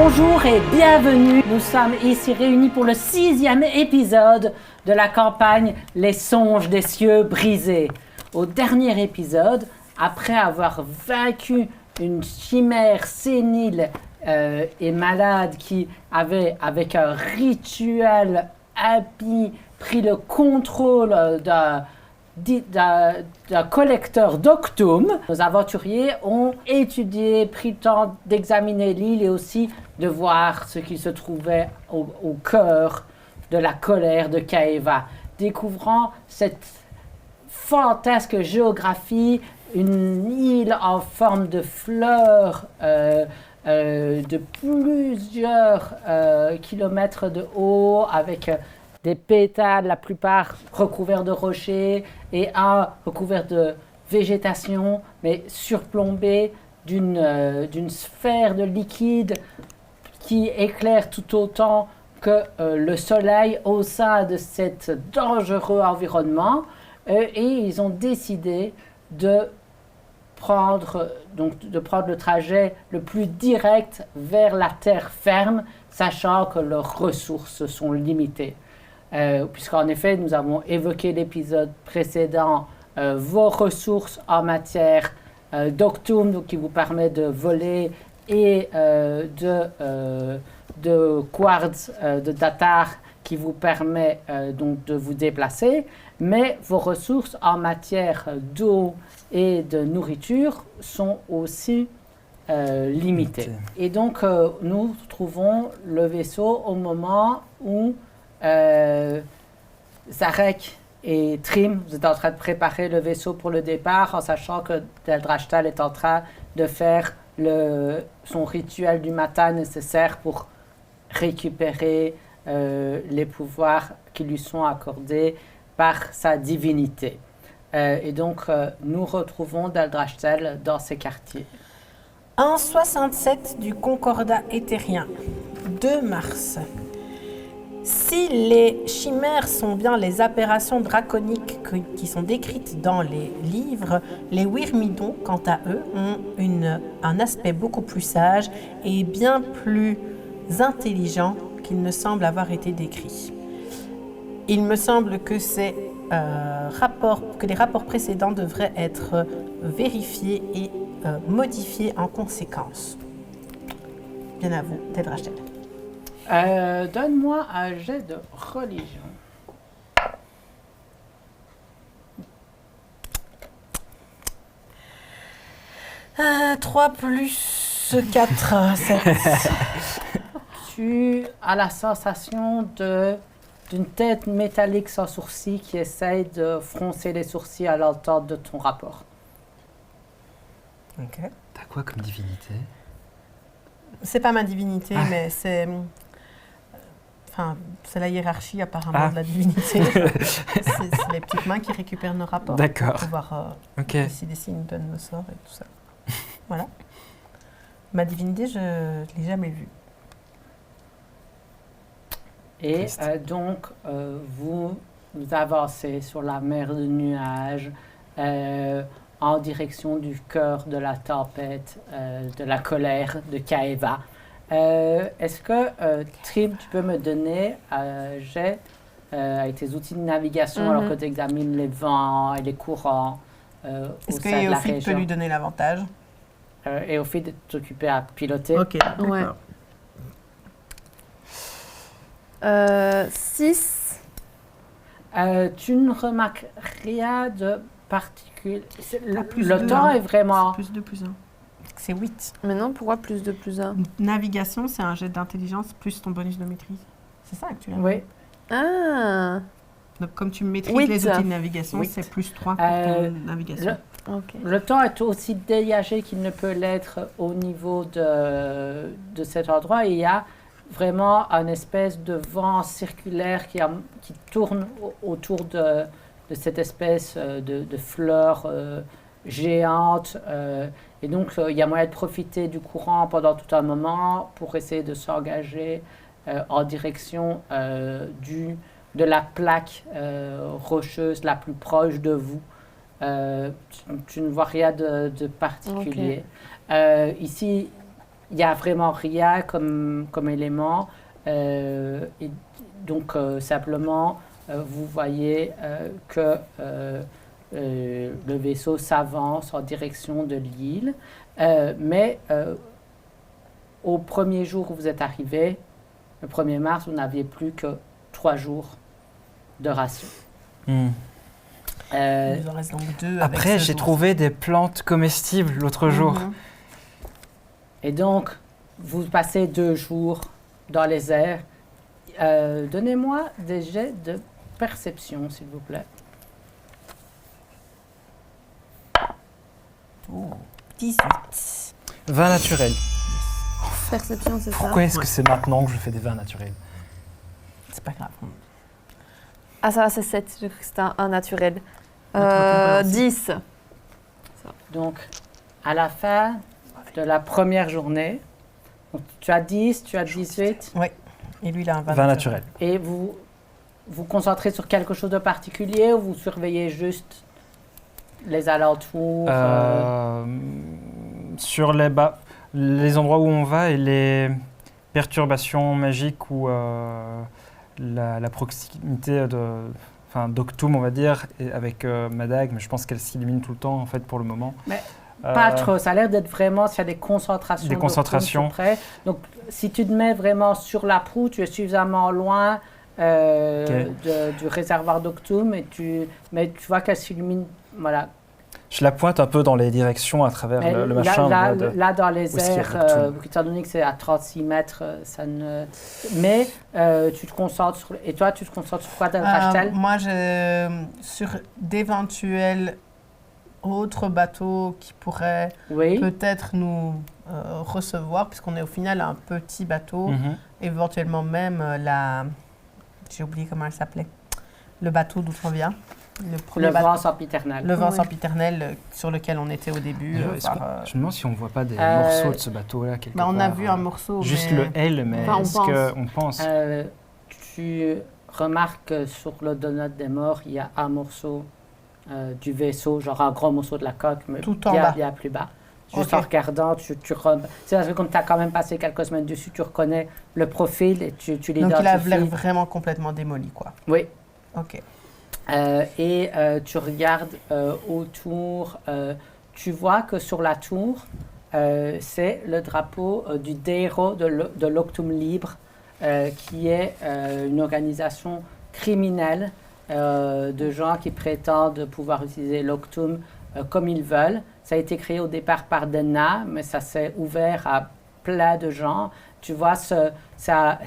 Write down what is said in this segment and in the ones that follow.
Bonjour et bienvenue. Nous sommes ici réunis pour le 6e épisode de la campagne Les songes des cieux brisés. Au dernier épisode, après avoir vaincu une chimère sénile et malade qui avait, avec un rituel impie, pris le contrôle d'un collecteur d'octomes. Nos aventuriers ont étudié, pris le temps d'examiner l'île et aussi de voir ce qui se trouvait au cœur de la colère de Kaeva, découvrant cette fantasque géographie, une île en forme de fleurs de plusieurs kilomètres de haut, avec des pétales, la plupart recouverts de rochers, et un recouvert de végétation, mais surplombé d'une sphère de liquide qui éclaire tout autant que le soleil au sein de cet dangereux environnement. Et ils ont décidé de prendre le trajet le plus direct vers la terre ferme, sachant que leurs ressources sont limitées. Puisqu'en effet, nous avons évoqué l'épisode précédent, vos ressources en matière d'octomes, qui vous permet de voler, et de quartz, de datar, qui vous permet donc de vous déplacer, mais vos ressources en matière d'eau et de nourriture sont aussi limitées. Et donc, nous trouvons le vaisseau au moment où Zarek et Trim, vous êtes en train de préparer le vaisseau pour le départ, en sachant que Teldrashtal est en train de faire son rituel du matin nécessaire pour récupérer les pouvoirs qui lui sont accordés par sa divinité. Et donc, nous retrouvons Teldrashtal dans ces quartiers. 1,67 du Concordat éthérien, 2 mars. Si les chimères sont bien les aberrations draconiques qui sont décrites dans les livres, les Wyrmidons, quant à eux, ont un aspect beaucoup plus sage et bien plus intelligent qu'il ne semble avoir été décrit. Il me semble que les rapports précédents devraient être vérifiés et modifiés en conséquence. Bien à vous, Teldrashtal. Donne-moi un jet de religion. 3 plus 4, 7. Tu as la sensation d'une tête métallique sans sourcils qui essaye de froncer les sourcils à l'entente de ton rapport. Ok. T'as quoi comme divinité? C'est pas ma divinité, mais c'est... Enfin, c'est la hiérarchie apparemment de la divinité. c'est les petites mains qui récupèrent nos rapports. D'accord. Pour pouvoir décider s'ils nous donnent nos sorts et tout ça. Voilà. Ma divinité, je ne l'ai jamais vue. Et donc, vous avancez sur la mer de nuages en direction du cœur de la tempête, de la colère de Kaeva. Est-ce que, Trim, tu peux me donner un jet avec tes outils de navigation alors que tu examines les vents et les courants au sein de la région? Est-ce que Eophide peut lui donner l'avantage? Eophide est occupé à piloter. Ok, d'accord. Ouais. 6. Tu ne remarques rien de particulier. Plus Le deux, temps hein. est vraiment... C'est plus 2 plus 1. C'est 8. Mais non, pourquoi plus de plus 1? Navigation, c'est un jet d'intelligence plus ton bonus de maîtrise. C'est ça actuellement? Oui. Ah. Donc, comme tu maîtrises 8. les outils de navigation, 8. c'est plus 3 pour ton navigation. Ok. Le temps est aussi dégagé qu'il ne peut l'être au niveau de cet endroit. Et il y a vraiment une espèce de vent circulaire qui tourne autour de cette espèce de fleurs géantes. Et donc, il y a moyen de profiter du courant pendant tout un moment pour essayer de s'engager en direction de la plaque rocheuse la plus proche de vous. Tu ne vois rien de particulier. Ici, il n'y a vraiment rien comme élément. Et donc, simplement, vous voyez que le vaisseau s'avance en direction de l'île. Mais au premier jour où vous êtes arrivé, le 1er mars, vous n'aviez plus que 3 jours de ration. Il nous en reste donc 2. Après, j'ai trouvé des plantes comestibles l'autre jour. Et donc, vous passez 2 jours dans les airs. Donnez-moi des jets de perception, s'il vous plaît. 18. Vin naturel. Perception, c'est ça. Pourquoi est-ce que c'est maintenant que je fais des vins naturels? C'est pas grave. Ah, ça va, c'est 7. J'ai cru que c'était un naturel. Notre 10. Donc, à la fin de la première journée, donc, tu as 10, tu as 18, Oui. Et lui, il a un Vin naturel. et vous vous concentrez sur quelque chose de particulier ou vous surveillez juste les alentours Sur les endroits où on va et les perturbations magiques ou la proximité d'Octum, on va dire, et avec Madag, mais je pense qu'elle s'illumine tout le temps, en fait, pour le moment. Mais pas trop, ça a l'air d'être vraiment s'il y a des concentrations. Des concentrations. Près. Donc, si tu te mets vraiment sur la proue, tu es suffisamment loin du réservoir d'Octum, mais tu vois qu'elle s'illumine, voilà. Je la pointe un peu dans les directions à travers Mais le machin. là, dans les où est-ce qu'il y a airs, Octum étant donné que c'est à 36 mètres, ça ne... Mais tu te concentres sur... Et toi, tu te concentres sur quoi, Rachel? Moi, sur d'éventuels autres bateaux qui pourraient Oui. peut-être nous recevoir, puisqu'on est au final un petit bateau. Éventuellement même j'ai oublié comment elle s'appelait. Le bateau d'où on vient. Le vent sempiternel. Le vent sempiternel sur lequel on était au début. Je me demande si on ne voit pas des morceaux de ce bateau-là quelque part. On a vu un morceau. Juste mais... le L, mais Enfin, est-ce qu'on pense Tu remarques que sur le donut des morts, il y a un morceau du vaisseau, genre un gros morceau de la coque, mais tout en bas. Bien plus bas. Juste en regardant, c'est parce que comme tu as quand même passé quelques semaines dessus, tu reconnais le profil et tu l'identifies. Donc il a l'air vraiment complètement démoli, quoi. Oui. OK. Tu regardes autour, tu vois que sur la tour, c'est le drapeau du DERO de l'Octum Libre, qui est une organisation criminelle de gens qui prétendent pouvoir utiliser l'Octum comme ils veulent. Ça a été créé au départ par des nains, mais ça s'est ouvert à plein de gens. Tu vois, c'est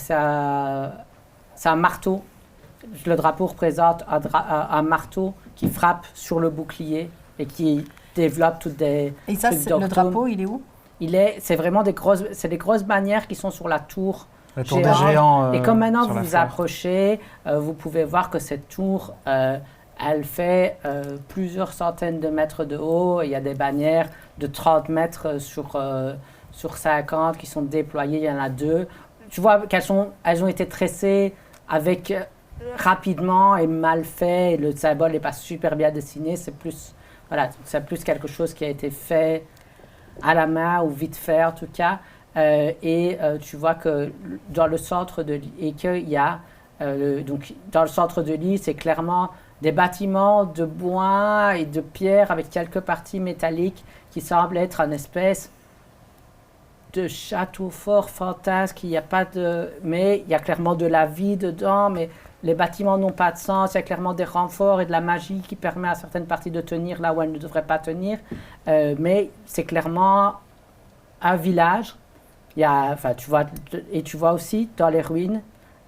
un marteau. Le drapeau représente un marteau qui frappe sur le bouclier et qui développe toutes des... Et ça, le drapeau, il est où? C'est vraiment des grosses bannières qui sont sur la tour. La tour des géants. Et comme maintenant sur vous la vous fleur. approchez, vous pouvez voir que cette tour, elle fait plusieurs centaines de mètres de haut. Il y a des bannières de 30 mètres sur 50 qui sont déployées. Il y en a 2. Tu vois elles ont été tressées avec... rapidement et mal fait, et le symbole n'est pas super bien dessiné, c'est plus quelque chose qui a été fait à la main ou vite fait en tout cas, tu vois que dans le centre de l'île, et qu'il y a, donc dans le centre de l'île, c'est clairement des bâtiments de bois et de pierre avec quelques parties métalliques qui semblent être une espèce de château fort fantasque, mais il y a clairement de la vie dedans, mais les bâtiments n'ont pas de sens, il y a clairement des renforts et de la magie qui permet à certaines parties de tenir là où elles ne devraient pas tenir, mais c'est clairement un village. Tu vois aussi dans les ruines,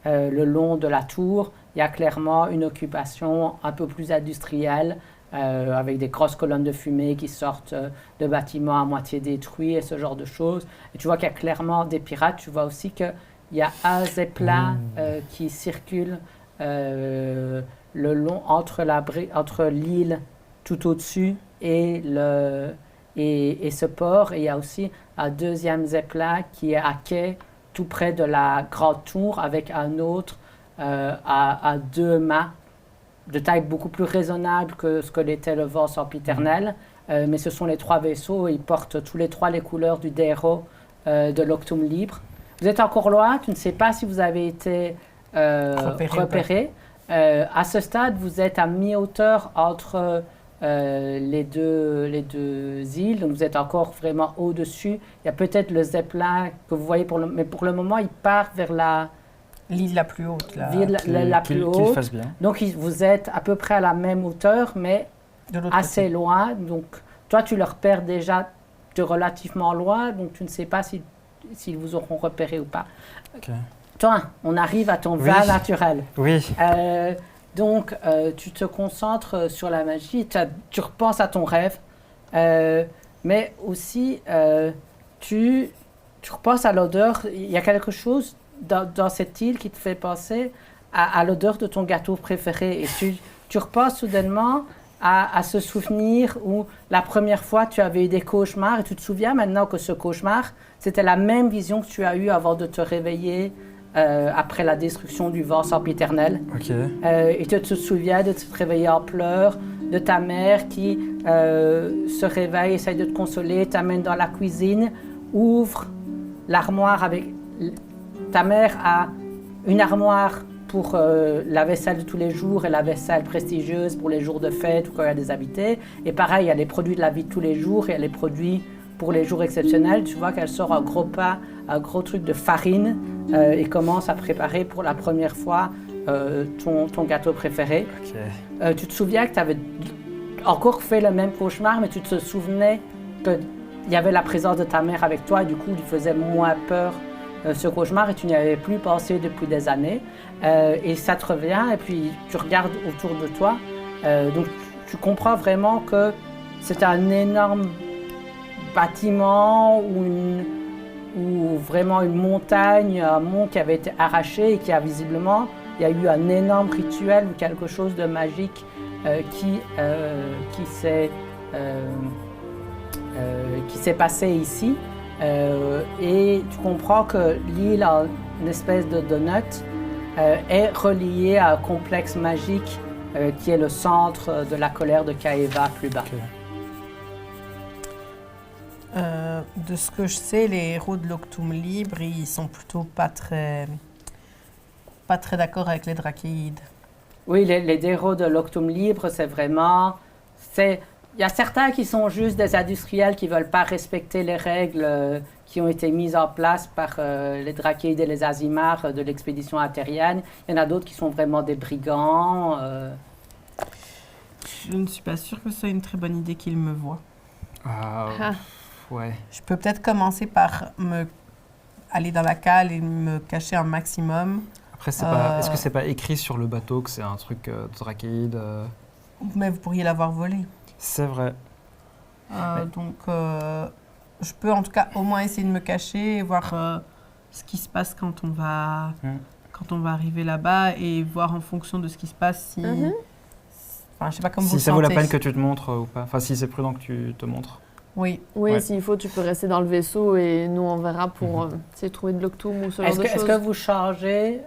le long de la tour, il y a clairement une occupation un peu plus industrielle, avec des grosses colonnes de fumée qui sortent de bâtiments à moitié détruits et ce genre de choses. Et tu vois qu'il y a clairement des pirates. Tu vois aussi qu'il y a un zeppelin qui circule le long entre l'île tout au-dessus et ce port. Et il y a aussi un deuxième zeppelin qui est à quai tout près de la grande tour avec un autre à 2 mâts de taille beaucoup plus raisonnable que ce que l'était le vent sempiternel. Mais ce sont les 3 vaisseaux, ils portent tous les 3 les couleurs du DERO de l'Octum Libre. Vous êtes encore loin, tu ne sais pas si vous avez été repéré. À ce stade, vous êtes à mi-hauteur entre les deux îles, donc vous êtes encore vraiment au-dessus. Il y a peut-être le zeppelin que vous voyez, mais pour le moment, il part vers l'île la plus haute. Ville la plus haute. Qu'il fasse bien. Donc vous êtes à peu près à la même hauteur, mais assez loin. Donc toi, tu le repères déjà de relativement loin, donc tu ne sais pas s'ils vous auront repéré ou pas. Okay. Toi, on arrive à ton vin naturel. Oui. Donc, tu te concentres sur la magie, tu repenses à ton rêve, mais aussi tu repenses à l'odeur. Il y a quelque chose dans cette île qui te fait penser à l'odeur de ton gâteau préféré. Et tu repenses soudainement à ce souvenir où la première fois tu avais eu des cauchemars et tu te souviens maintenant que ce cauchemar, c'était la même vision que tu as eue avant de te réveiller après la destruction du vent sempiternel. Et tu te souviens de te réveiller en pleurs, de ta mère qui se réveille, essaye de te consoler, t'amène dans la cuisine, ouvre l'armoire avec... Ta mère a une armoire pour la vaisselle de tous les jours et la vaisselle prestigieuse pour les jours de fête ou quand il y a des invités. Et pareil, il y a les produits de la vie de tous les jours et il y a les produits pour les jours exceptionnels. Tu vois qu'elle sort un gros pain, un gros truc de farine et commence à préparer pour la première fois ton gâteau préféré. Tu te souviens que tu avais encore fait le même cauchemar, mais tu te souvenais qu'il y avait la présence de ta mère avec toi et du coup, il faisait moins peur ce cauchemar et tu n'y avais plus pensé depuis des années. Et ça te revient et puis tu regardes autour de toi. Donc tu comprends vraiment que c'est un énorme bâtiment ou vraiment une montagne, un mont qui avait été arraché et qui a visiblement, il y a eu un énorme rituel ou quelque chose de magique qui s'est passé ici. Et tu comprends que l'île, en une espèce de donut, est reliée à un complexe magique qui est le centre de la colère de Kaeva plus bas. De ce que je sais, les héros de l'Octum Libre, ils sont plutôt pas très d'accord avec les Drachéides. Oui, les héros de l'Octum Libre, c'est vraiment... Il y a certains qui sont juste des industriels qui ne veulent pas respecter les règles qui ont été mises en place par les Drachéides et les Azimars de l'expédition atérienne. Il y en a d'autres qui sont vraiment des brigands. Je ne suis pas sûre que ce soit une très bonne idée qu'ils me voient. Ouais. Je peux peut-être commencer par aller dans la cale et me cacher un maximum. Après, est-ce que c'est pas écrit sur le bateau que c'est un truc Drachéide Mais vous pourriez l'avoir volé. C'est vrai. Donc, je peux en tout cas au moins essayer de me cacher et voir ce qui se passe quand on va arriver là-bas et voir en fonction de ce qui se passe si... Enfin, je sais pas comment vous si ça vaut la sentez. peine que tu te montres ou pas. Enfin, si c'est prudent que tu te montres. Oui. Oui, Ouais. s'il faut, tu peux rester dans le vaisseau et nous, on verra pour essayer de trouver de l'Octum ou ce genre de choses. Est-ce que vous changez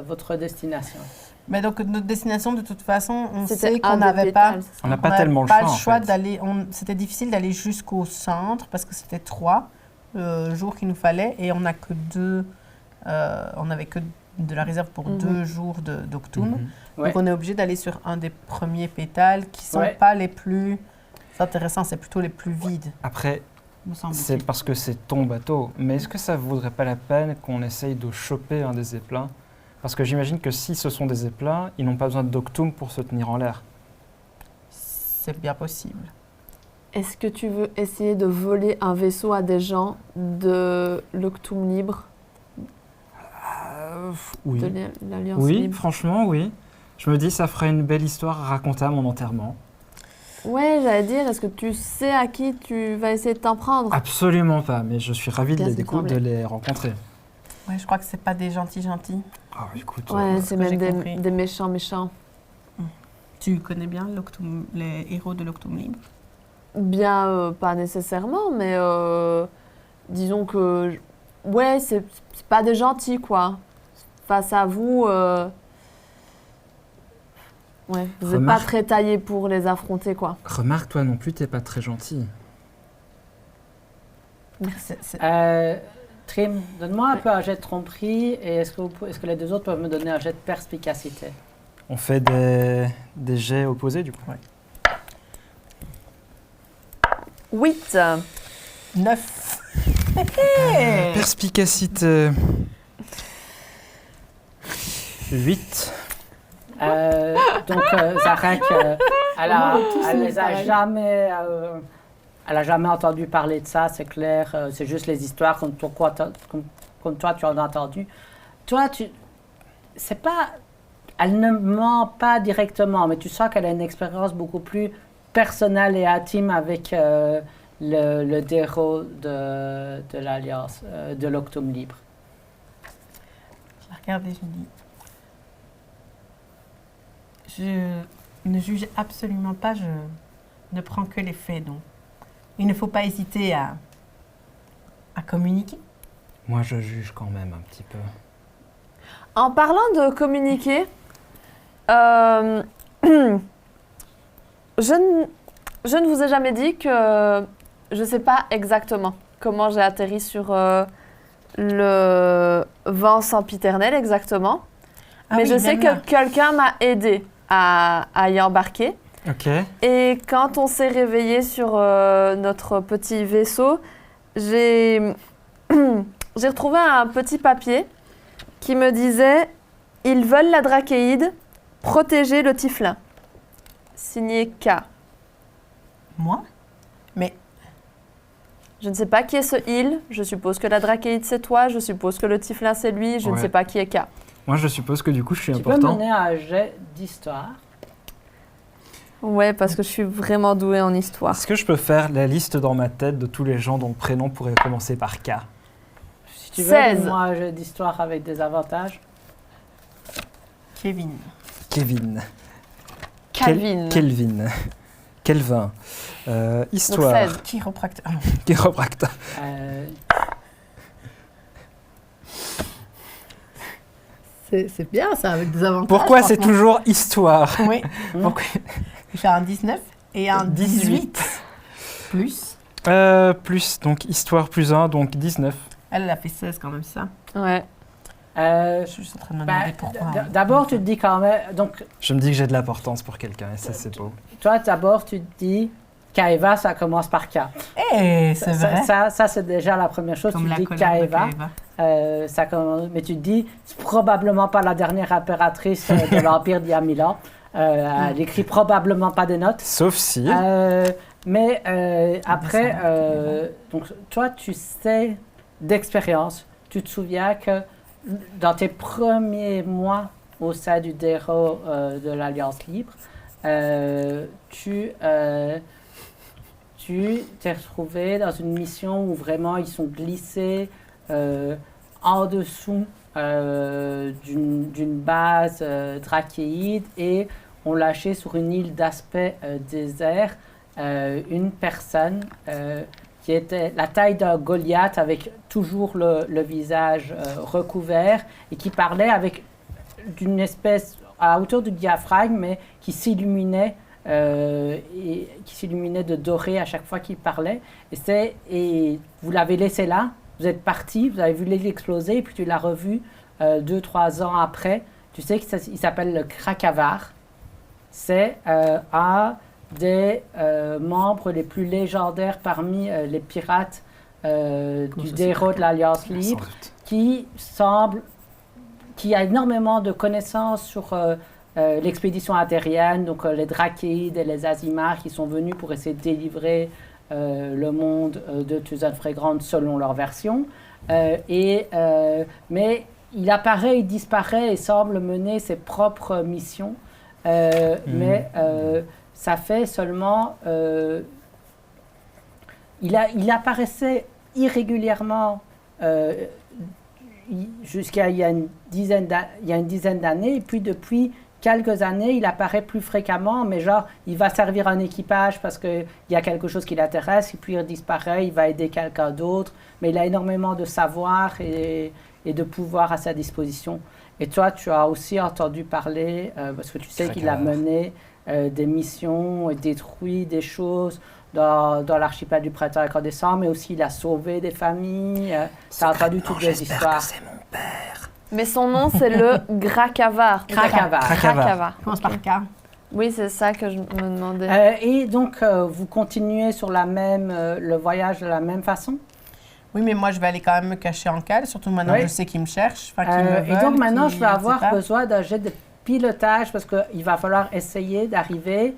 votre destination? Mais donc, notre destination, de toute façon, on C'était sait qu'on un des n'avait pas... pétales, c'est ça. On n'a pas n'avait tellement le pas choix, en fait. d'aller... C'était difficile d'aller jusqu'au centre parce que c'était 3 jours qu'il nous fallait et on n'a que 2... on n'avait que de la réserve pour 2 jours d'Octum. Ouais. Donc, on est obligé d'aller sur un des premiers pétales qui ne sont Ouais. pas les plus intéressants, c'est plutôt les plus vides, Après, me semble-t-il. c'est parce que c'est ton bateau. Mais est-ce que ça ne vaudrait pas la peine qu'on essaye de choper un des zeppelins? Parce que j'imagine que si ce sont des zeppelins, ils n'ont pas besoin d'Octum pour se tenir en l'air. C'est bien possible. Est-ce que tu veux essayer de voler un vaisseau à des gens de l'Octum Libre, Oui. de l'Alliance Oui, Libre? franchement, oui. Je me dis, ça ferait une belle histoire à raconter à mon enterrement. Ouais, j'allais dire, est-ce que tu sais à qui tu vas essayer de t'en prendre? Absolument pas, mais je suis ravi de Bien, les, ça me semblait. de les rencontrer. Ouais, je crois que c'est pas des gentils. Ah, écoute, Ouais, c'est que j'ai même compris. des méchants. Tu connais bien les héros de l'Octum Libre? Bien, pas nécessairement, mais disons que... Ouais, c'est pas des gentils, quoi. Face à vous... Ouais, vous n'êtes pas Remarque- très taillé pour les affronter, quoi. remarque, toi non plus, t'es pas très gentil. Trim, donne-moi un peu un jet de tromperie et est-ce que les deux autres peuvent me donner un jet de perspicacité? On fait des jets opposés, du coup. Ouais. 8. 9. Perspicacité. 8. Zarek, elle a jamais entendu parler de ça, c'est clair. C'est juste les histoires comme toi tu en as entendu. Toi, c'est pas, elle ne ment pas directement, mais tu sens qu'elle a une expérience beaucoup plus personnelle et intime avec le déro de l'Alliance, de l'Octum Libre. Je la regarde et je me dis... Je ne juge absolument pas, je ne prends que les faits. Donc, il ne faut pas hésiter à communiquer. Moi, je juge quand même un petit peu. En parlant de communiquer, je ne vous ai jamais dit que je ne sais pas exactement comment j'ai atterri sur le vent sempiternel exactement. Ah mais oui, je sais même que là. quelqu'un m'a aidé à y embarquer. Ok. Et quand on s'est réveillé sur notre petit vaisseau, j'ai retrouvé un petit papier qui me disait « Ils veulent la Drachéide, protéger le Tiflin ». Signé K. Moi? Je ne sais pas qui est ce « il ». Je suppose que la Drachéide, c'est toi. Je suppose que le Tiflin, c'est lui. Je ne Ouais. sais pas qui est K. Moi, je suppose que du coup, je suis Tu peux important. mener un jet d'histoire. Ouais, parce que je suis vraiment douée en histoire. Est-ce que je peux faire la liste dans ma tête de tous les gens dont le prénom pourrait commencer par K? Si tu veux, 16. donne-moi un jet d'histoire avec des avantages. Kevin. Kevin. Calvin. Kelvin. Kelvin. Donc Histoire. 16. Chiropracteur. Chiropracteur. C'est bien ça, avec des avantages. Pourquoi c'est franchement. toujours histoire? Oui. Pourquoi J'ai un 19 et un 18. Plus. Plus, donc histoire plus 1, donc 19. Elle a fait 16 quand même, ça. Ouais. Je suis juste en train de me demander pourquoi. D'abord, tu te dis quand même. Donc, Je me dis que j'ai de l'importance pour quelqu'un et ça, c'est beau. toi, d'abord, tu te dis. Kaeva, ça commence par K. Eh, c'est vrai. Ça, c'est déjà la première chose. Comme tu la te dis colère de Kaeva. Kaeva. Ça commence, mais tu te dis, c'est probablement pas la dernière impératrice de l'Empire d'il y a 1000 ans. Elle écrit probablement pas des notes. Sauf si... Mais après, donc, toi, tu sais d'expérience, tu te souviens que dans tes premiers mois au sein du DERO de l'Alliance Libre, tu t'es retrouvé dans une mission où vraiment ils sont glissés en dessous d'une base drachéide et ont lâché sur une île d'aspect désert une personne qui était la taille d'un Goliath avec toujours le visage recouvert et qui parlait avec d'une espèce à hauteur du diaphragme mais qui s'illuminait de doré à chaque fois qu'il parlait. Et vous l'avez laissé là, vous êtes parti, vous avez vu l'île exploser, et puis tu l'as revu 2-3 ans après. Tu sais qu'il s'appelle le Krakavar. C'est un des membres les plus légendaires parmi les pirates du DERO de l'Alliance Libre, qui a énormément de connaissances sur l'expédition aérienne, donc les Drachéides et les Azimars qui sont venus pour essayer de délivrer le monde de Tuzan Frégrande selon leur version. Mais il apparaît, il disparaît et semble mener ses propres missions. Mais ça fait seulement... il apparaissait irrégulièrement jusqu'à il y a une dizaine d'années, et puis depuis quelques années, il apparaît plus fréquemment, mais genre, il va servir un équipage parce qu'il y a quelque chose qui l'intéresse, et puis il disparaît, il va aider quelqu'un d'autre, mais il a énormément de savoir et de pouvoir à sa disposition. Et toi, tu as aussi entendu parler, parce que tu sais qu'il a mené des missions et détruit des choses dans l'archipel du printemps incandescent, mais aussi il a sauvé des familles. Tu as entendu toutes les histoires. C'est mon père. Mais son nom, c'est le Grakavar. Krakavar. Grakavar. Commence par K. Oui, c'est ça que je me demandais. Et donc, vous continuez sur le voyage de la même façon? Oui, mais moi, je vais aller quand même me cacher en cale, surtout maintenant Oui. que je sais qu'ils me cherchent. Qu'ils me Et donc veulent, maintenant, je vais avoir etc. besoin d'un jet de pilotage parce qu'il va falloir essayer d'arriver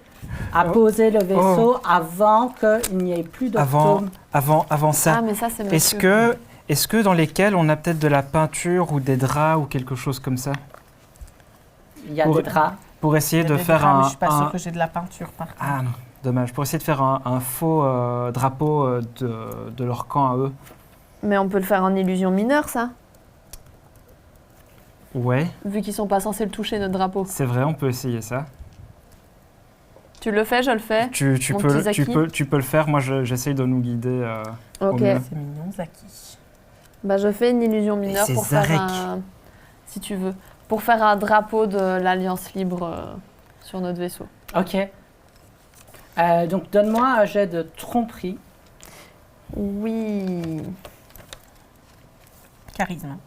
à poser le vaisseau avant qu'il n'y ait plus d'octobre. Avant ça, Ah, mais ça, c'est est-ce monsieur. que dans lesquels on a peut-être de la peinture ou des draps ou quelque chose comme ça Il y a Pour- des draps. pour essayer Il y a de des faire draps, mais un... Je suis pas un- sûre que j'ai de la peinture par contre. Ah non, dommage. Pour essayer de faire un faux drapeau de leur camp à eux. Mais on peut le faire en illusion mineure, ça. Ouais, Vu qu'ils sont pas censés le toucher, notre drapeau. c'est vrai, on peut essayer ça. Tu le fais, je le fais. Tu Mon peux, petit Zaki. tu peux le faire, moi j'essaye de nous guider. Ok. mieux. C'est mignon, Zaki. Bah, je fais une illusion mineure c'est pour faire Zarek. un... Si tu veux. Pour faire un drapeau de l'Alliance Libre sur notre vaisseau. OK. Donc, donne-moi un jet de tromperie. Oui. Charisme.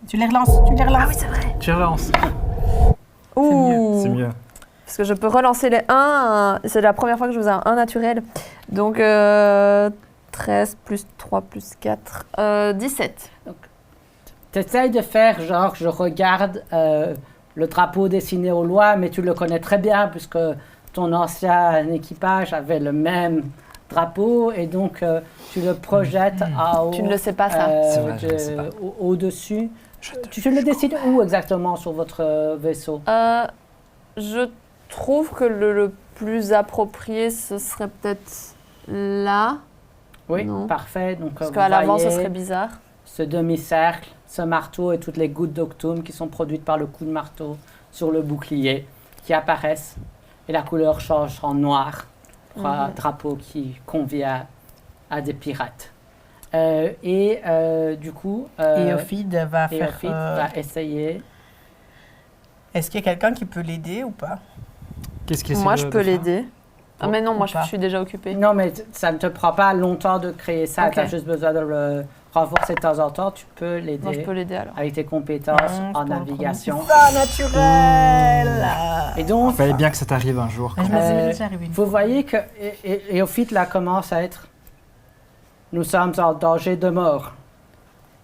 Tu les relances, tu les relances. c'est vrai. Tu relances. Ouh. C'est mieux. Parce que je peux relancer les 1. C'est la première fois que je faisais un 1 naturel. Donc 13 plus 3 plus 4. 17. Tu essayes de faire genre, je regarde le drapeau dessiné au loin, mais tu le connais très bien puisque ton ancien équipage avait le même drapeau et donc tu le projettes en haut. Tu ne le sais pas, ça. C'est vrai, je le sais pas. Au-dessus. Tu le dessines où exactement sur votre vaisseau? Je trouve que le plus approprié, ce serait peut-être là. Oui, Non. parfait. Donc, Parce vous qu'à l'avant, ce voyez serait bizarre. ce demi-cercle, ce marteau et toutes les gouttes d'octume qui sont produites par le coup de marteau sur le bouclier qui apparaissent et la couleur change en noir pour un drapeau qui convient à des pirates. Du coup, Éophide va faire... Éophide va essayer. Est-ce qu'il y a quelqu'un qui peut l'aider ou pas? Qu'est-ce qu'il essaie Moi, de- je de peux faire l'aider. Ah, mais non, Ou moi, je pas. suis déjà occupée. Non, mais ça ne te prend pas longtemps de créer ça. Ok. Tu as juste besoin de le renforcer de temps en temps. Tu peux l'aider Moi, je peux l'aider alors. avec tes compétences en pour le navigation. premier. Ça, naturel. Et donc, Il fallait bien que ça t'arrive un jour. Je me suis déjà arrivé une vous voyez que Éophite là commence à être. Nous sommes en danger de mort.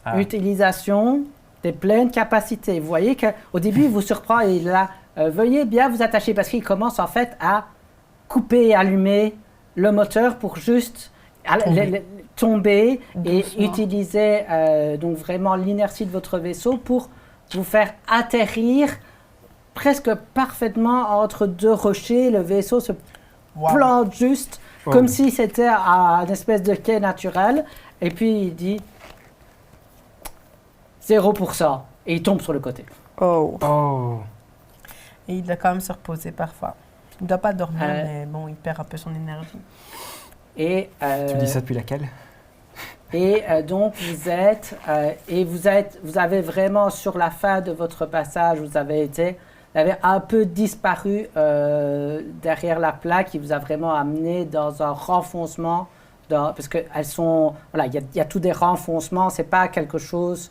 Ah. Utilisation des pleines capacités. Vous voyez qu'au début, il vous surprend et il a veuillez bien vous attacher parce qu'il commence en fait à couper et allumer le moteur pour juste tomber et Doucement. utiliser donc vraiment l'inertie de votre vaisseau pour vous faire atterrir presque parfaitement entre deux rochers. Le vaisseau se Wow. plante juste Oh. comme si c'était un espèce de quai naturel. Et puis il dit 0%. Et il tombe sur le côté. Oh. Oh. Et il doit quand même se reposer parfois. Il ne doit pas dormir, Euh. mais bon, il perd un peu son énergie. Et, Tu dis ça depuis laquelle donc vous avez vraiment sur la fin de votre passage, vous avez un peu disparu derrière la plaque qui vous a vraiment amené dans un renfoncement, parce que elles sont, voilà, il y a tous des renfoncements, c'est pas quelque chose.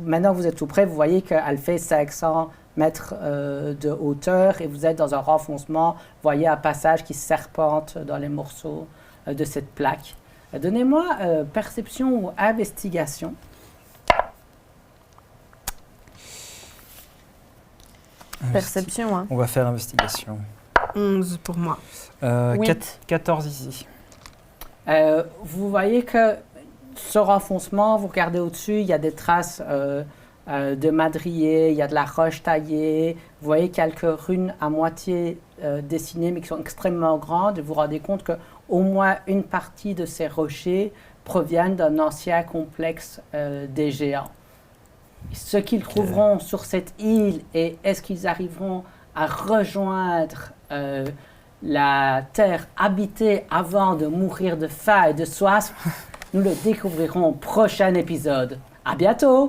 Maintenant que vous êtes tout près, vous voyez qu'elle fait 500 mètres de hauteur et vous êtes dans un renfoncement. Vous voyez un passage qui serpente dans les morceaux de cette plaque. Donnez-moi perception ou investigation. Perception, hein. On va faire investigation. 11 pour moi. 14 ici. Vous voyez que ce renfoncement, vous regardez au-dessus, il y a des traces de madriers, il y a de la roche taillée. Vous voyez quelques runes à moitié dessinées, mais qui sont extrêmement grandes. Et vous vous rendez compte qu'au moins une partie de ces rochers proviennent d'un ancien complexe des géants. Ce qu'ils trouveront sur cette île et est-ce qu'ils arriveront à rejoindre la terre habitée avant de mourir de faim et de soif, nous le découvrirons au prochain épisode. À bientôt!